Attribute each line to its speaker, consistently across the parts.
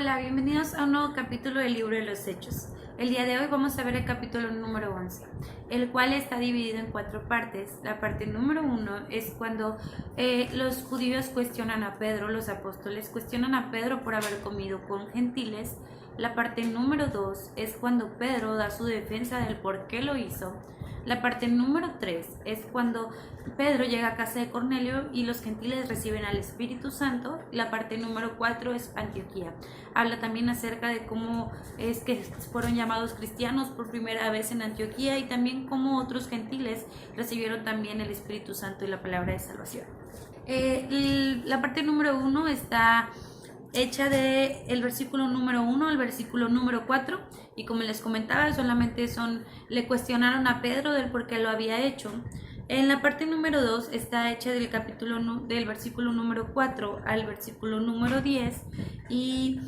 Speaker 1: Hola, bienvenidos a un nuevo capítulo del libro de los Hechos. El día de hoy vamos a ver el capítulo número 11, el cual está dividido en 4 partes. La parte número 1 es cuando los judíos cuestionan a Pedro, los apóstoles cuestionan a Pedro por haber comido con gentiles. La parte número 2 es cuando Pedro da su defensa del por qué lo hizo. La parte número 3 es cuando Pedro llega a casa de Cornelio y los gentiles reciben al Espíritu Santo. La parte número 4 es Antioquía. Habla también acerca de cómo es que fueron llamados cristianos por primera vez en Antioquía y también cómo otros gentiles recibieron también el Espíritu Santo y la palabra de salvación. La parte número 1 está hecha de el versículo número 1 al versículo número 4 y como les comentaba solamente le cuestionaron a Pedro del por qué lo había hecho. En la parte número 2 está hecha del del versículo número 4 al versículo número 10 y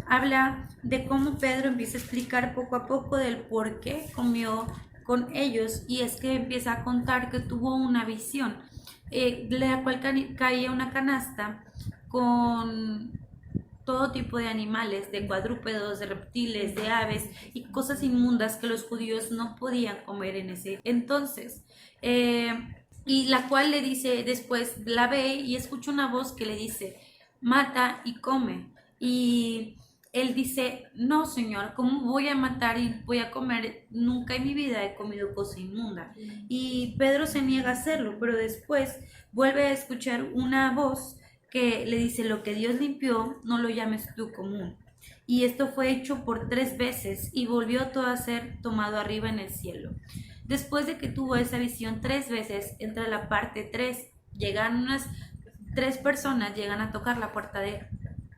Speaker 1: habla de cómo Pedro empieza a explicar poco a poco del por qué comió con ellos, y es que empieza a contar que tuvo una visión, de la cual caía una canasta con todo tipo de animales, de cuadrúpedos, de reptiles, de aves y cosas inmundas que los judíos no podían comer en ese entonces. Y la cual le dice, después la ve y escucha una voz que le dice, mata y come. Y él dice, no señor, ¿cómo voy a matar y voy a comer? Nunca en mi vida he comido cosa inmunda. Y Pedro se niega a hacerlo, pero después vuelve a escuchar una voz que le dice, lo que Dios limpió, no lo llames tú común. Y esto fue hecho por 3 veces y volvió todo a ser tomado arriba en el cielo. Después de que tuvo esa visión 3 veces, entra la parte 3, llegan unas 3 personas, llegan a tocar la puerta de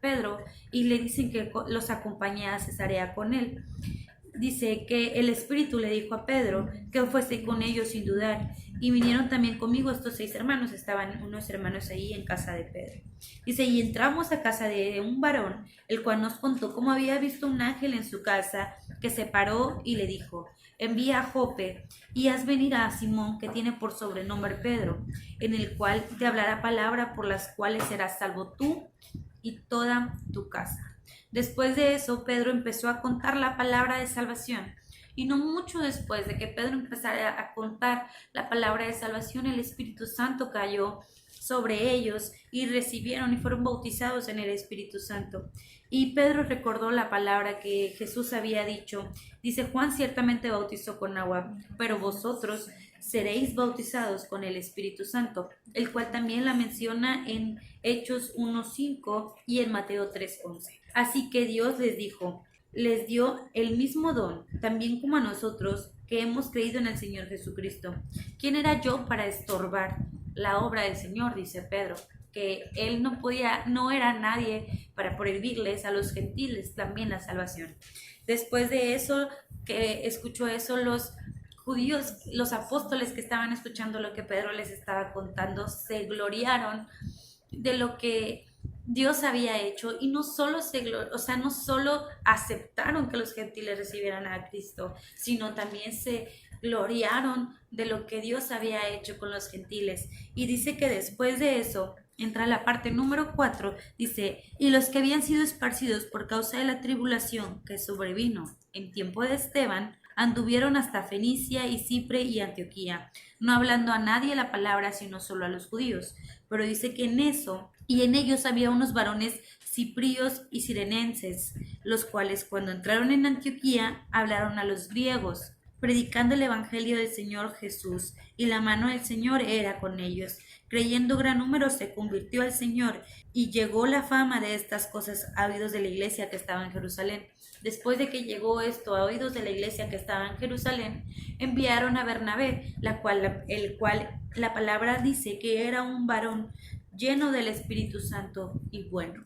Speaker 1: Pedro y le dicen que los acompañe a Cesarea con él. Dice que el Espíritu le dijo a Pedro que fuese con ellos sin dudar, y vinieron también conmigo estos 6 hermanos, estaban unos hermanos ahí en casa de Pedro. Dice, y entramos a casa de un varón, el cual nos contó cómo había visto un ángel en su casa, que se paró y le dijo, envía a Jope y haz venir a Simón, que tiene por sobrenombre Pedro, en el cual te hablará palabra por las cuales serás salvo tú y toda tu casa. Después de eso, Pedro empezó a contar la palabra de salvación. Y no mucho después de que Pedro empezara a contar la palabra de salvación, el Espíritu Santo cayó sobre ellos y recibieron y fueron bautizados en el Espíritu Santo. Y Pedro recordó la palabra que Jesús había dicho. Dice, Juan ciertamente bautizó con agua, pero vosotros seréis bautizados con el Espíritu Santo, el cual también la menciona en Hechos 1:5 y en Mateo 3:11. Así que Dios les dio el mismo don, también como a nosotros, que hemos creído en el Señor Jesucristo. ¿Quién era yo para estorbar la obra del Señor? Dice Pedro, que él no era nadie para prohibirles a los gentiles también la salvación. Después de eso, que escuchó eso, los judíos, los apóstoles que estaban escuchando lo que Pedro les estaba contando, se gloriaron de lo que Dios había hecho, y no solo no solo aceptaron que los gentiles recibieran a Cristo, sino también se gloriaron de lo que Dios había hecho con los gentiles. Y dice que después de eso entra la parte número 4, dice, y los que habían sido esparcidos por causa de la tribulación que sobrevino en tiempo de Esteban, anduvieron hasta Fenicia y Cipre y Antioquía, no hablando a nadie la palabra, sino solo a los judíos. Pero dice que en ellos había unos varones ciprios y cirenenses, los cuales cuando entraron en Antioquía hablaron a los griegos, predicando el evangelio del Señor Jesús, y la mano del Señor era con ellos. Creyendo gran número se convirtió al Señor, y llegó la fama de estas cosas a oídos de la iglesia que estaba en Jerusalén. Después de que llegó esto a oídos de la iglesia que estaba en Jerusalén, enviaron a Bernabé, el cual la palabra dice que era un varón lleno del Espíritu Santo y bueno.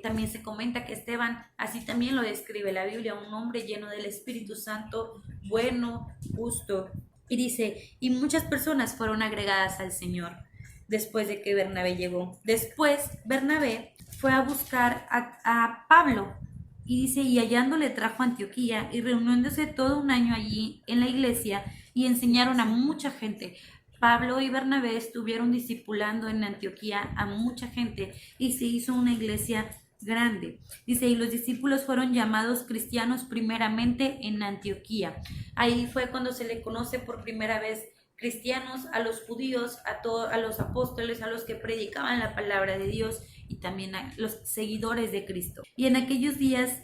Speaker 1: También se comenta que Esteban, así también lo describe la Biblia, un hombre lleno del Espíritu Santo, bueno, justo. Y dice, y muchas personas fueron agregadas al Señor después de que Bernabé llegó. Después Bernabé fue a buscar a Pablo, y dice, y hallándole trajo a Antioquía, y reuniéndose todo un año allí en la iglesia, y enseñaron a mucha gente. Pablo y Bernabé estuvieron discipulando en Antioquía a mucha gente, y se hizo una iglesia grande. Dice, y los discípulos fueron llamados cristianos primeramente en Antioquía. Ahí fue cuando se le conoce por primera vez cristianos a los judíos, a los apóstoles, a los que predicaban la palabra de Dios y también a los seguidores de Cristo. Y en aquellos días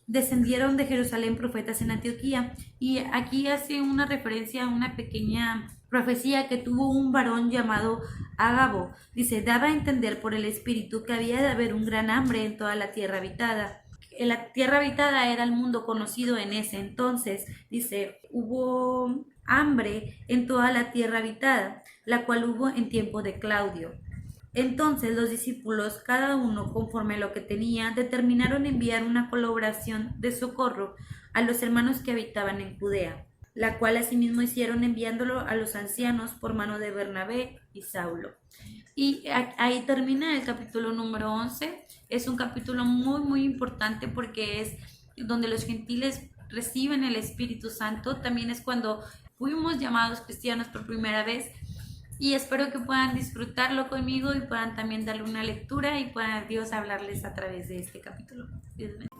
Speaker 1: descendieron de Jerusalén profetas en Antioquía, y aquí hace una referencia a una pequeña profecía que tuvo un varón llamado Ágabo. Dice, daba a entender por el Espíritu que había de haber un gran hambre en toda la tierra habitada. La tierra habitada era el mundo conocido en ese entonces. Dice, hubo hambre en toda la tierra habitada, la cual hubo en tiempo de Claudio. Entonces los discípulos, cada uno conforme a lo que tenía, determinaron enviar una colaboración de socorro a los hermanos que habitaban en Judea, la cual asimismo hicieron enviándolo a los ancianos por mano de Bernabé y Saulo. Y ahí termina el capítulo número 11. Es un capítulo muy importante porque es donde los gentiles reciben el Espíritu Santo. También es cuando fuimos llamados cristianos por primera vez. Y espero que puedan disfrutarlo conmigo y puedan también darle una lectura y pueda Dios hablarles a través de este capítulo. Dios bendiga.